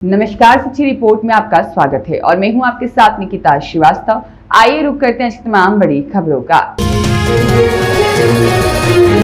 नमस्कार, सच्ची रिपोर्ट में आपका स्वागत है और मैं हूं आपके साथ निकिता श्रीवास्तव। आइए रुक करते हैं तमाम बड़ी खबरों का।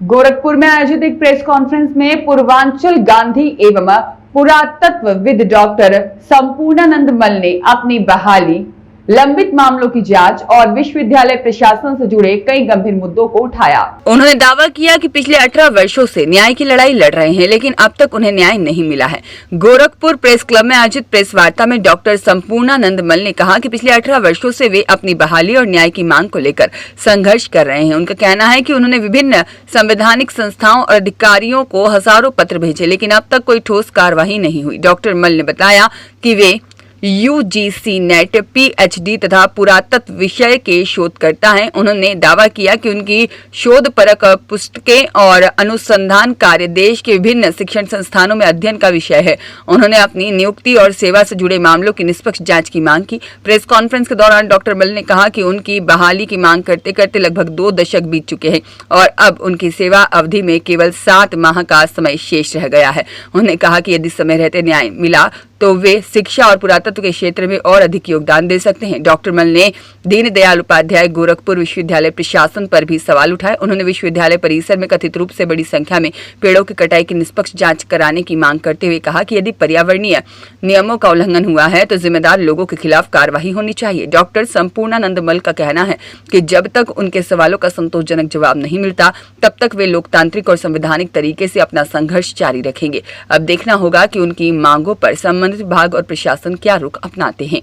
गोरखपुर में आयोजित एक प्रेस कॉन्फ्रेंस में पूर्वांचल गांधी एवं पुरातत्वविद डॉक्टर संपूर्णानंद मल ने अपनी बहाली, लंबित मामलों की जांच और विश्वविद्यालय प्रशासन से जुड़े कई गंभीर मुद्दों को उठाया। उन्होंने दावा किया कि पिछले 18 वर्षों से न्याय की लड़ाई लड़ रहे हैं, लेकिन अब तक उन्हें न्याय नहीं मिला है। गोरखपुर प्रेस क्लब में आयोजित प्रेस वार्ता में डॉक्टर संपूर्णानंद मल ने कहा कि पिछले 18 वर्षों से वे अपनी बहाली और न्याय की मांग को लेकर संघर्ष कर रहे हैं। उनका कहना है कि उन्होंने विभिन्न संवैधानिक संस्थाओं और अधिकारियों को हजारों पत्र भेजे, लेकिन अब तक कोई ठोस कार्रवाई नहीं हुई। डॉक्टर मल ने बताया कि वे UGC नेट PhD तथा पुरातत्व विषय के शोधकर्ता हैं। उन्होंने दावा किया कि उनकी शोधपरक पुस्तकें और अनुसंधान कार्य देश के विभिन्न शिक्षण संस्थानों में अध्ययन का विषय है। उन्होंने अपनी नियुक्ति और सेवा से जुड़े मामलों की निष्पक्ष जांच की मांग की। प्रेस कॉन्फ्रेंस के दौरान डॉक्टर मल ने कहा कि उनकी बहाली की मांग करते करते लगभग 2 दशक बीत चुके हैं और अब उनकी सेवा अवधि में केवल 7 माह का समय शेष रह गया है। उन्होंने कहा कि यदि समय रहते न्याय मिला तो वे शिक्षा और पुरातत्व के क्षेत्र में और अधिक योगदान दे सकते हैं। डॉक्टर मल ने दीनदयाल उपाध्याय गोरखपुर विश्वविद्यालय प्रशासन पर भी सवाल उठाए। उन्होंने विश्वविद्यालय परिसर में कथित रूप से बड़ी संख्या में पेड़ों की कटाई की निष्पक्ष जांच कराने की मांग करते हुए कहा कि यदि पर्यावरणीय नियमों का उल्लंघन हुआ है तो जिम्मेदार लोगों के खिलाफ कार्रवाई होनी चाहिए। डॉक्टर संपूर्णानंद मल का कहना है कि जब तक उनके सवालों का संतोषजनक जवाब नहीं मिलता तब तक वे लोकतांत्रिक और संवैधानिक तरीके से अपना संघर्ष जारी रखेंगे। अब देखना होगा कि उनकी मांगों पर संबंधित विभाग और प्रशासन क्या रुख अपनाते हैं।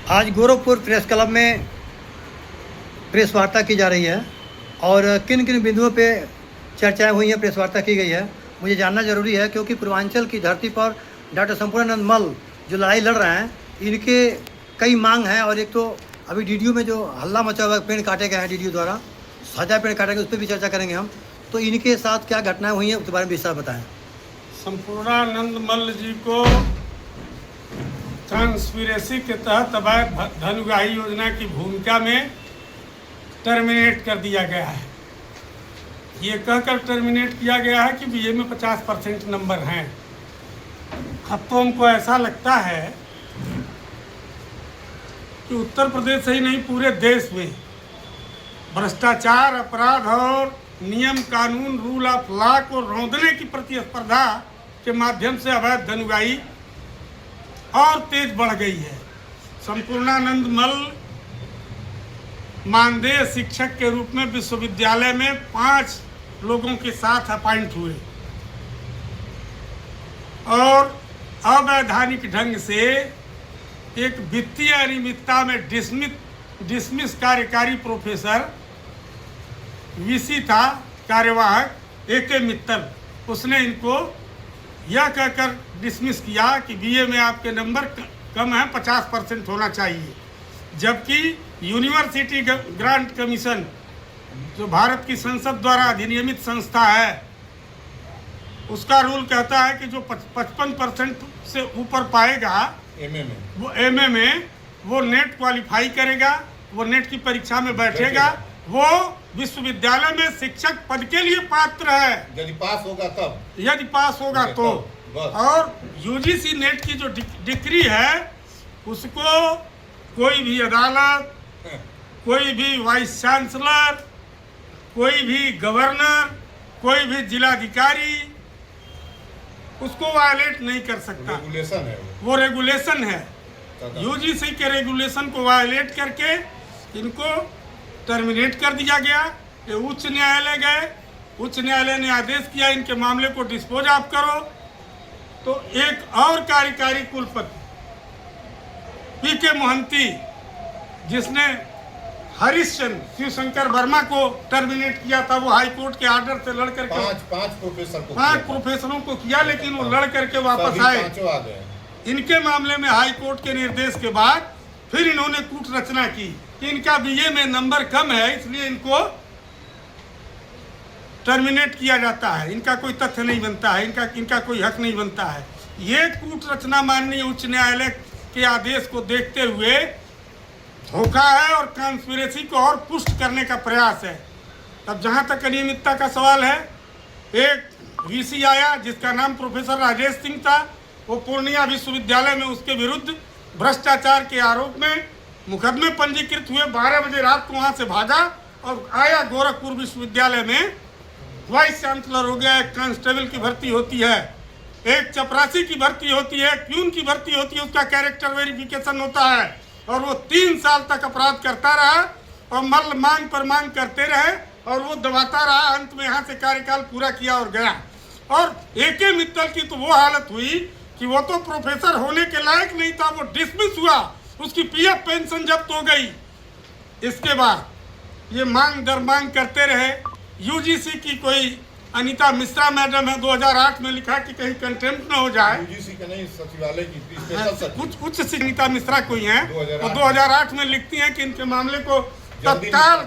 आज गोरखपुर प्रेस क्लब में प्रेस वार्ता की जा रही है और किन किन बिंदुओं पे चर्चाएं हुई हैं, प्रेस वार्ता की गई है, मुझे जानना जरूरी है, क्योंकि पूर्वांचल की धरती पर डॉक्टर संपूर्णानंद मल जो लड़ाई लड़ रहे हैं, इनके कई मांग हैं। और एक तो अभी डीडीयू में जो हल्ला मचा हुआ है, पेड़ काटे गए हैं डीडीयू द्वारा, 1000 पेड़ काटे गए, उस पर भी चर्चा करेंगे हम। तो इनके साथ क्या घटनाएं हुई हैं उसके बारे में विस्तार बताएं। संपूर्णानंद मल्ल जी को कॉन्स्पिरेसी के तहत अवैध धन योजना की भूमिका में टर्मिनेट कर दिया गया है। ये कहकर टर्मिनेट किया गया है कि बीए में 50% नंबर हैं। अब तो हमको ऐसा लगता है कि उत्तर प्रदेश ही नहीं पूरे देश में भ्रष्टाचार, अपराध और नियम कानून, रूल ऑफ लॉ को रौंदने की प्रतिस्पर्धा के माध्यम से अवैध धनुगाई और तेज बढ़ गई है। संपूर्णानंद मल मानदेय शिक्षक के रूप में विश्वविद्यालय में 5 लोगों के साथ अपॉइंट हुए और अवैधानिक ढंग से एक वित्तीय अनियमितता में डिसमिस कार्यकारी प्रोफेसर VC था, कार्यवाहक AK मित्तल, उसने इनको यह कहकर डिसमिस किया कि बीए में आपके नंबर कम है, 50% होना चाहिए। जबकि यूनिवर्सिटी ग्रांट कमीशन जो भारत की संसद द्वारा अधिनियमित संस्था है, उसका रूल कहता है कि जो 55% से ऊपर पाएगा वो एमए में वो नेट क्वालिफाई करेगा, वो नेट की परीक्षा में बैठेगा, वो विश्वविद्यालय में शिक्षक पद के लिए पात्र है यदि पास होगा तब, यदि पास होगा तो। और UGC नेट की जो डिग्री है उसको कोई भी अदालत, कोई भी वाइस चांसलर, कोई भी गवर्नर, कोई भी जिलाधिकारी उसको वायलेट नहीं कर सकता। रेगुलेशन है वो रेगुलेशन है। UGC के रेगुलेशन को वायलेट करके इनको टर्मिनेट कर दिया गया। ये उच्च न्यायालय गए, उच्च न्यायालय ने आदेश किया इनके मामले को डिस्पोज ऑफ करो। तो एक और कार्यकारी कुलपति PK मोहंती, जिसने हरिश्चंद्र शिवशंकर वर्मा को टर्मिनेट किया था, वो हाई कोर्ट के ऑर्डर से लड़ करके 5 प्रोफेसरों को किया, लेकिन वो लड़ करके वापस आए। इनके मामले में हाई कोर्ट के निर्देश के बाद फिर इन्होंने कूट रचना की कि इनका बीए में नंबर कम है, इसलिए इनको टर्मिनेट किया जाता है, इनका कोई तथ्य नहीं बनता है, इनका कोई हक नहीं बनता है। ये कूट रचना माननीय उच्च न्यायालय के आदेश को देखते हुए धोखा है और कॉन्स्पिरेसी को और पुष्ट करने का प्रयास है। अब जहाँ तक अनियमितता का सवाल है, एक वीसी आया जिसका नाम प्रोफेसर राजेश सिंह था। वो पूर्णिया विश्वविद्यालय में उसके विरुद्ध भ्रष्टाचार के आरोप में मुकदमे पंजीकृत हुए। 12 बजे रात को वहाँ से भागा और आया गोरखपुर विश्वविद्यालय में, वाइस चांसलर हो गया। एक कांस्टेबल की भर्ती होती है, एक चपरासी की भर्ती होती है, प्यून की भर्ती होती है, उसका कैरेक्टर वेरिफिकेशन होता है। और वो 3 साल तक अपराध करता रहा और मल्ल मांग पर मांग करते रहे और वो दबाता रहा। अंत में यहाँ से कार्यकाल पूरा किया और गया। और एके मित्तल की तो वो हालत हुई कि वो तो प्रोफेसर होने के लायक नहीं था, वो डिसमिस हुआ, उसकी पीएफ पेंशन जब्त हो गई। इसके बाद ये मांग दर मांग करते रहे। यूजीसी की कोई अनीता मिश्रा मैडम है, 2008 में लिखा कि कहीं कंटेम्प्ट न हो जाए। यूजीसी का नहीं, सचिवालय की स्पेशल सचिव कुछ उच्च शिक्षा अनीता मिश्रा कोई हैं, 2008 और 2008 में लिखती हैं कि इनके मामले को तत्काल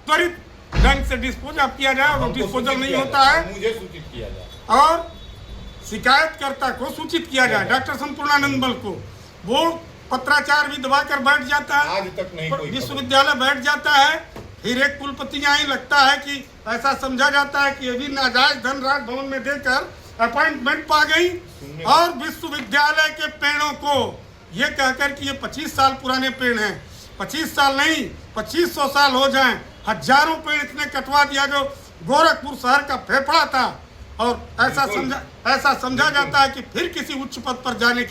त्वरित ढंग से डिस्पोज ऑफ किया जाए। और डिस्पोजल नहीं होता है, मुझे सूचित किया जाए और शिकायतकर्ता को सूचित किया जाए, डॉक्टर संपूर्णानंद मल को। वो पत्राचार भी दबाकर बैठ जाता है, आज तक नहीं कोई विश्वविद्यालय बैठ जाता है। फिर एक कुलपति यहाँ ही लगता है कि ऐसा समझा जाता है कि ये भी नाजायज धन राजभवन में देकर अपॉइंटमेंट पा गई। और विश्वविद्यालय के पेड़ों को ये कहकर कि ये 25 साल पुराने पेड़ हैं, 25 साल नहीं 2500 साल हो जाएं, हजारों पेड़ इतने कटवा दिया जो गोरखपुर शहर का फेफड़ा था। और ऐसा समझा जाता है कि फिर किसी उच्च पद पर जाने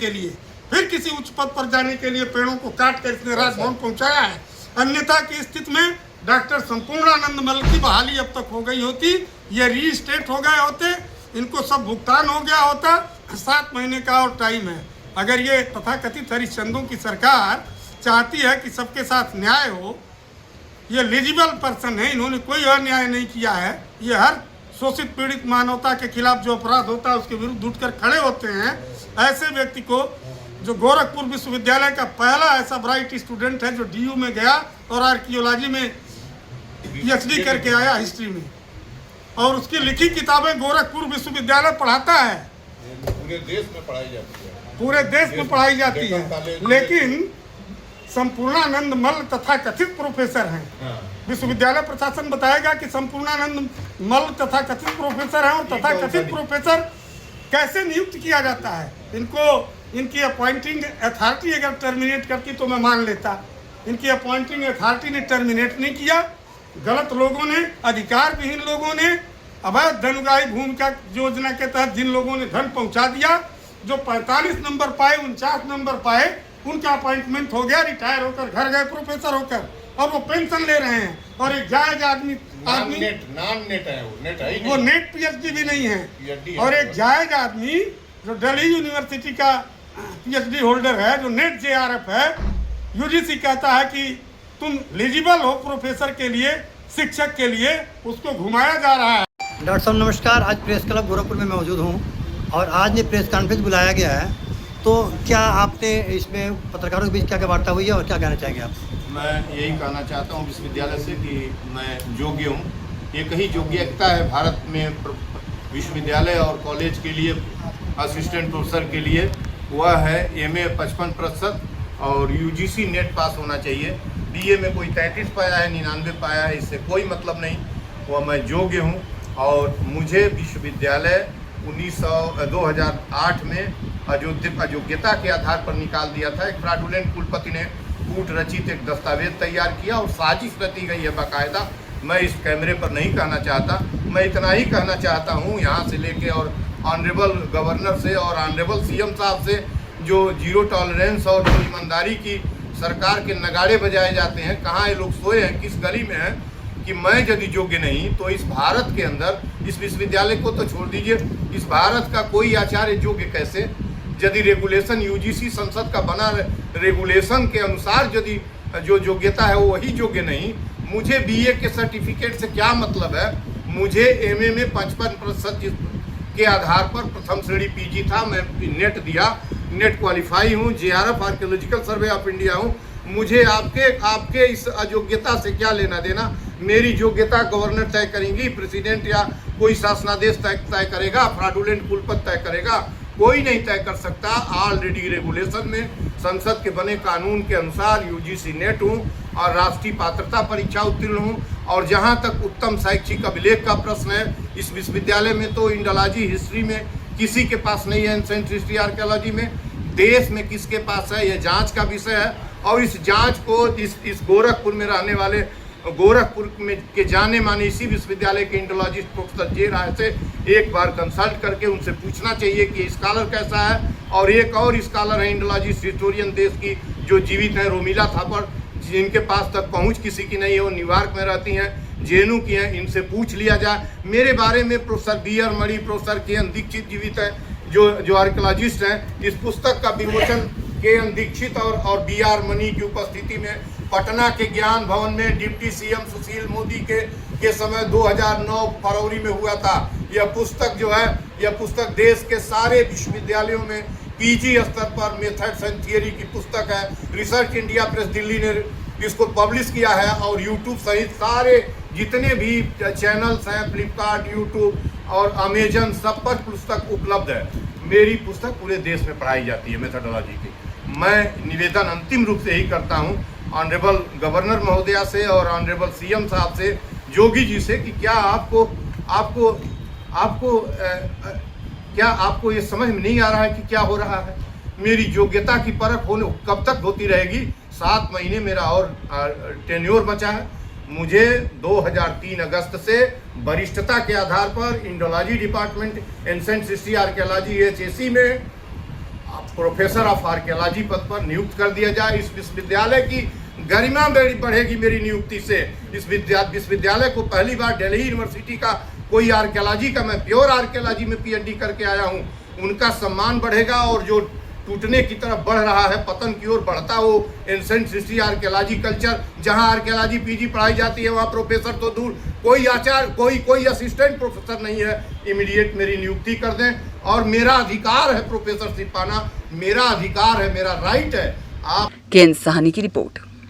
के लिए पेड़ों को काट कर इसने राजभवन पहुंचाया है। अन्यथा की स्थिति में डॉक्टर संपूर्णानंद मल की बहाली अब तक हो गई होती, ये रीस्टेट हो गए होते, इनको सब भुगतान हो गया होता। 7 महीने का और टाइम है। अगर ये तथाकथित हरिश्चंद्रों की सरकार चाहती है कि सबके साथ न्याय हो, ये एलिजिबल पर्सन है, इन्होंने कोई अन्याय नहीं किया है। ये हर शोषित पीड़ित मानवता के खिलाफ जो अपराध होता है उसके विरुद्ध उठकर खड़े होते हैं। ऐसे व्यक्ति को, जो गोरखपुर विश्वविद्यालय का पहला ऐसा ब्राइट स्टूडेंट है जो डीयू में गया और आर्कियोलॉजी में पीएचडी करके आया, हिस्ट्री में, और उसकी लिखी किताबें गोरखपुर विश्वविद्यालय पढ़ाता है। पूरे देश में पढ़ाई जाती है, पूरे देश में पढ़ाई जाती है। लेकिन संपूर्णानंद मल तथाकथित प्रोफेसर हैं। विश्वविद्यालय प्रशासन बताएगा कि संपूर्णानंद मल तथाकथित प्रोफेसर हैं। और तथाकथित प्रोफेसर कैसे नियुक्त किया जाता है? इनकी अपॉइंटिंग अथॉरिटी अगर टर्मिनेट करती तो मैं मान लेता। इनकी अपॉइंटिंग अथॉरिटी ने टर्मिनेट नहीं किया। गलत लोगों ने, अधिकार विहीन लोगों ने, अवैध धनुगाही भूमिका योजना के तहत जिन लोगों ने धन पहुंचा दिया, जो 45 नंबर पाए, 49 नंबर पाए, उनका अपॉइंटमेंट हो गया, रिटायर होकर घर गए प्रोफेसर होकर, और वो पेंशन ले रहे हैं। और एक जायज आदमी वो नेट पीएचडी भी नहीं है। और एक जायज आदमी जो दिल्ली यूनिवर्सिटी का पीएचडी होल्डर है, जो नेट जेआरएफ है, यूजीसी कहता है कि तुम एलिजिबल हो प्रोफेसर के लिए, शिक्षक के लिए, उसको घुमाया जा रहा है। डॉक्टर साहब नमस्कार। आज प्रेस क्लब गोरखपुर में मौजूद हूँ और आज ये प्रेस कॉन्फ्रेंस बुलाया गया है, तो क्या आपने इसमें पत्रकारों के बीच क्या क्या वार्ता हुई है और क्या कहना चाहेंगे आप? मैं यही कहना चाहता हूँ विश्वविद्यालय से कि मैं योग्य हूँ। एक ही योग्यता है भारत में विश्वविद्यालय और कॉलेज के लिए, असिस्टेंट प्रोफेसर के लिए, वह है MA 55% और UGC नेट पास होना चाहिए। BA में कोई 33 पाया है, 99 पाया है, इससे कोई मतलब नहीं। वह मैं योग्य हूँ। और मुझे विश्वविद्यालय 2008 में अयोग्यता के आधार पर निकाल दिया था। एक फ्रॉडुलेंट कुलपति ने कूट रचित एक दस्तावेज तैयार किया और साजिश रची गई है बाकायदा। मैं इस कैमरे पर नहीं कहना चाहता, मैं इतना ही कहना चाहता हूँ यहाँ से लेके और ऑनरेबल गवर्नर से और ऑनरेबल CM साहब से, जो जीरो टॉलरेंस और जो ईमानदारी की सरकार के नगाड़े बजाए जाते हैं, कहाँ ये लोग सोए हैं, किस गली में हैं, कि मैं यदि योग्य नहीं तो इस भारत के अंदर, इस विश्वविद्यालय को तो छोड़ दीजिए, इस भारत का कोई आचार्य योग्य कैसे? यदि रेगुलेशन UGC संसद का बना रेगुलेशन के अनुसार यदि जो योग्यता है वो वही योग्य नहीं, मुझे BA के सर्टिफिकेट से क्या मतलब है? मुझे MA में 55% के आधार पर प्रथम श्रेणी PG था, मैं नेट दिया, नेट क्वालिफाई हूँ, JRF archaeological survey of India हूँ। मुझे आपके इस अयोग्यता से क्या लेना देना? मेरी योग्यता गवर्नर तय करेंगी, प्रेसिडेंट या कोई शासनादेश तय करेगा, फ्रॉडुलेंट कुलपति तय करेगा, कोई नहीं तय कर सकता। ऑलरेडी रेगुलेशन में संसद के बने कानून के अनुसार UGC नेट हूँ और राष्ट्रीय पात्रता परीक्षा उत्तीर्ण हूँ। और जहाँ तक उत्तम शैक्षिक अभिलेख का प्रश्न है, इस विश्वविद्यालय में तो इंडोलॉजी हिस्ट्री में किसी के पास नहीं है। एंसेंट हिस्ट्री आर्कियोलॉजी में देश में किसके पास है, यह जांच का विषय है। और इस जांच को इस गोरखपुर में रहने वाले, गोरखपुर में के जाने माने इसी विश्वविद्यालय के इंडोलॉजिस्ट प्रोफेसर जे राय से एक बार कंसल्ट करके उनसे पूछना चाहिए कि स्कॉलर कैसा है। और एक और स्कॉलर है इंडोलॉजिस्ट हिस्टोरियन देश की जो जीवित हैं, रोमिला थापर, जिनके पास तक पहुंच किसी की नहीं है, वो न्यूयॉर्क में रहती हैं, जेएनयू की हैं। इनसे पूछ लिया जाए। मेरे बारे में professor B R Mani, professor K N Dikshit जीवित है, जो आर्कियोलॉजिस्ट हैं। इस पुस्तक का विमोचन के एन दीक्षित और बी आर मणि की उपस्थिति में पटना के ज्ञान भवन में डिप्टी सीएम सुशील मोदी के समय 2009 फरवरी में हुआ था। यह पुस्तक जो है, यह पुस्तक देश के सारे विश्वविद्यालयों में पीजी स्तर पर मेथड्स एंड थियरी की पुस्तक है। रिसर्च इंडिया प्रेस दिल्ली ने इसको पब्लिश किया है और यूट्यूब सहित सारे जितने भी चैनल्स हैं, फ्लिपकार्ट, यूट्यूब और अमेजन, सब पर पुस्तक उपलब्ध है। मेरी पुस्तक पूरे देश में पढ़ाई जाती है मेथडोलॉजी की। मैं निवेदन अंतिम रूप से ही करता हूँ ऑनरेबल गवर्नर महोदया से और ऑनरेबल सीएम साहब से, जोगी जी से, कि क्या आपको ये समझ में नहीं आ रहा है कि क्या हो रहा है। मेरी योग्यता की परख कब तक होती रहेगी। 7 महीने मेरा और टेन्योर बचा है। मुझे 2003 अगस्त से वरिष्ठता के आधार पर Indology department, ancient history archaeology HAC में प्रोफेसर ऑफ आर्कियोलॉजी पद पर नियुक्त कर दिया जाए। इस विश्वविद्यालय की गरिमा बढ़ेगी मेरी नियुक्ति से। इस विश्वविद्यालय को पहली बार दिल्ली यूनिवर्सिटी का कोई आर्कियोलॉजी का, मैं प्योर आर्कियोलॉजी में PhD करके आया हूँ, उनका सम्मान बढ़ेगा। और जो टूटने की तरफ बढ़ रहा है, पतन की ओर बढ़ता हो एंसेंट हिस्ट्री आर्कियोलॉजी कल्चर, जहाँ आर्कियोलॉजी PG पढ़ाई जाती है, वहाँ प्रोफेसर तो दूर, कोई आचार्य, कोई असिस्टेंट प्रोफेसर नहीं है। इमीडिएट मेरी नियुक्ति कर दें। और मेरा अधिकार है प्रोफेसरशिप पाना, मेरा अधिकार है, मेरा राइट है। आप केएन साहनी की रिपोर्ट।